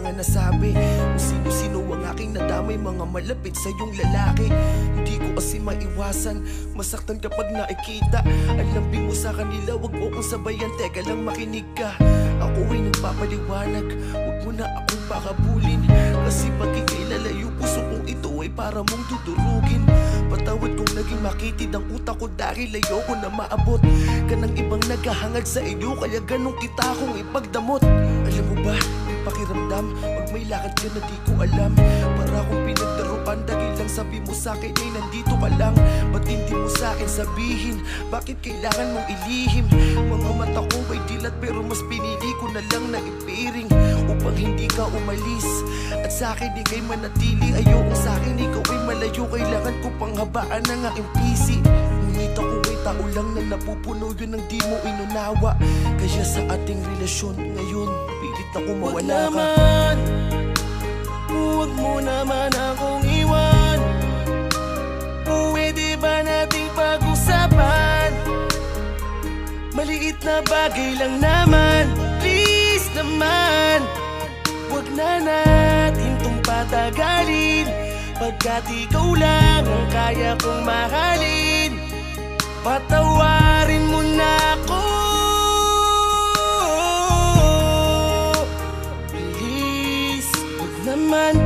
mga nasabi, kung sino-sino ang aking nadamay, mga malapit sa iyong lalaki. Hindi ko kasi maiwasan, masaktan kapag nakikita. Ang lambing mo sa kanila, wag mo kong sabayan, teka lang makinig ka. Ako ay nagpapaliwanag, wag mo na akong pakabulin. Kasi pagkikilalayo, puso kong ito ay para mong dudurugin. Patawad kung naging makitid ang utak ko dahil ayoko na maabot ka ng ibang naghahangad sa iyo, kaya ganun kita akong ipagdamot. Alam mo ba, may pakiramdam pag may lakad ka na di ko alam. Para akong pinagdaruan dahil lang sabi mo sa'kin ay nandito ka lang. Ba't hindi mo sa'kin sabihin, bakit kailangan mong ilihim? Mga mata ko ay dilat pero mas pinili ko na lang na ipiring upang hindi ka umalis at sa'kin ika'y manatili. Ayokong sa'kin ikaw ay malayo, kailangan ko pang habaan ng aking pisi. Ngunit ako ay tao lang na napupuno, yun ang di mo inunawa. Kaya sa ating relasyon ngayon, pilit ako mawala ka. Huwag mo naman akong iwan. Pwede ba nating pag-usapan? Maliit na bagay lang naman, please naman. Huwag na natin tong patagalin, pagkat ikaw lang ang kaya kong mahalin. Patawarin mo na ako, please, huwag naman.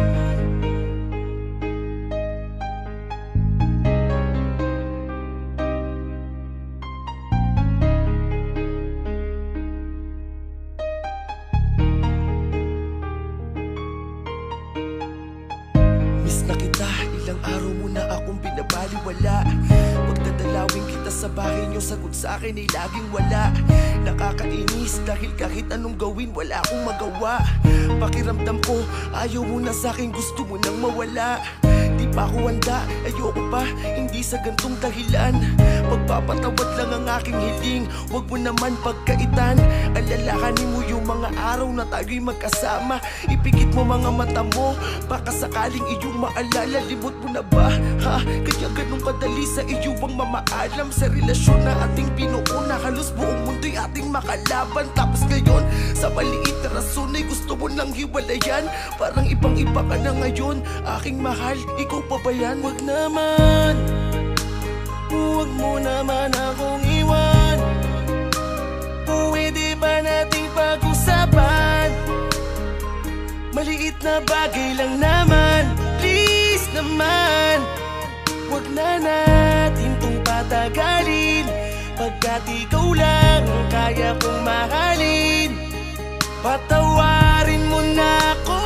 Miss na kita, ilang araw mo na akong binabaliwala. Pagdadalawin kita sa bahay niyo, sagot sa akin ay laging wala. Nakakainis dahil kahit anong gawin wala akong magawa. Pakiramdam ko, ayaw mo na sa'kin, gusto mo nang mawala. Di pa ako handa, ayoko pa, hindi sa gantong dahilan. Pagpapatawad lang ang aking hiling, wag mo naman pagkaitan. Alalahanin mo yung mga araw na tayo'y magkasama. Ipikit mo mga mata mo, baka sakaling iyong maalala. Limot mo na ba, ha? Kaya ganun kadali sa iyo ang mamaalam sa relasyon na ating pinuuna. Halos buong mundo'y ating makalaban, tapos ngayon sa maliit na rason ay gusto mo nang hiwalayan. Parang ibang iba ka na ngayon, aking mahal, ikaw pa ba yan? Huwag naman, huwag mo naman akong iwan. Pwede ba nating pag-usapan? Maliit na bagay lang naman, please naman. Huwag na natin tong patagalin, pagkat ikaw lang ang kaya kong mahalin. Patawarin mo na ako,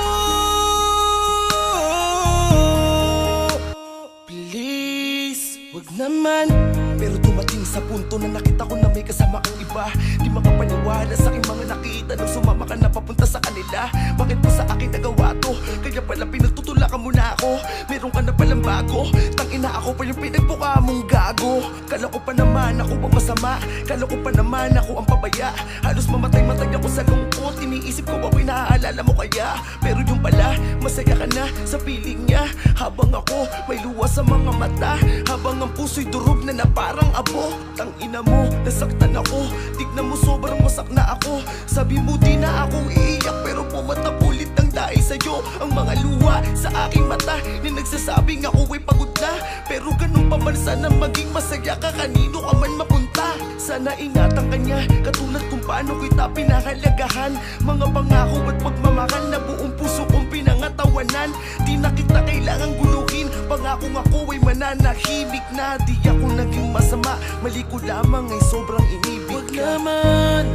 please, huwag naman. Pero dumating sa punto na nakita ko na may kasama kang iba. Di makapaniwala sa aking mga nakita nung sumama ka na papunta sa kanila. Bakit mo sa akin nagawa to? Kaya pala pinagtutulakan mo na ako. Meron ka na palang bago, tangina ako pa yung pinagbuka mong gago. Kala ko pa naman ako ang masama, kala ko pa naman ako ang pabaya. Halos mamatay-matay ako sa lungkot, iniisip ko ba naaalala mo kaya? Pero yung pala, masaya ka na sa piling niya. Habang ako may luha sa mga mata, habang ang puso'y durog na parang abo. Tangina mo, nasaktan ako, tignan mo sobrang wasak na ako. Sabi mo di na ako iiyak, pero pumatapulit ng dahil sa'yo ang mga luha sa aking mata na nagsasabing ako ay pagod na. Pero ganun pa man, sana maging masaya ka kanino ka man mapunta. Sana ingatan ka niya, katulad kung paano kita pinahalagahan. Mga pangako at pagmamahal na buong puso kong pinangatawanan. Di na kita kailangang guluhin, pangakong ako ay mananahimik na. Di ako naging masama, mali ko lamang ay sobrang inibig Huwag ka. naman,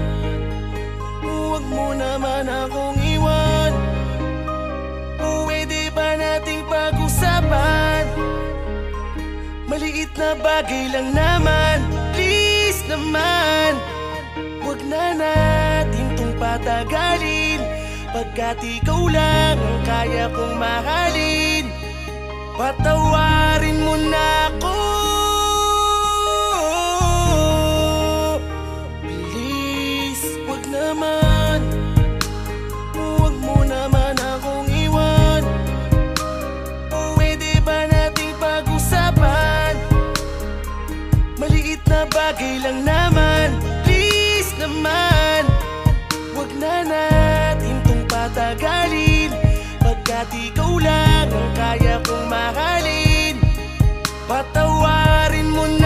huwag mo naman akong iwan. Pwede ba nating pag-usapan? Maliit na bagay lang naman, please naman. Huwag na natin tong patagalin, pagkat ikaw lang ang kaya kong mahalin. Patawarin mo na ako, please, huwag naman. Huwag mo naman akong iwan. Pwede ba nating pag-usapan? Maliit na bagay lang naman, please naman. Huwag na natin tong patagalin, Pagkat ikaw lang ang kaya kong mahalin. Patawarin mo na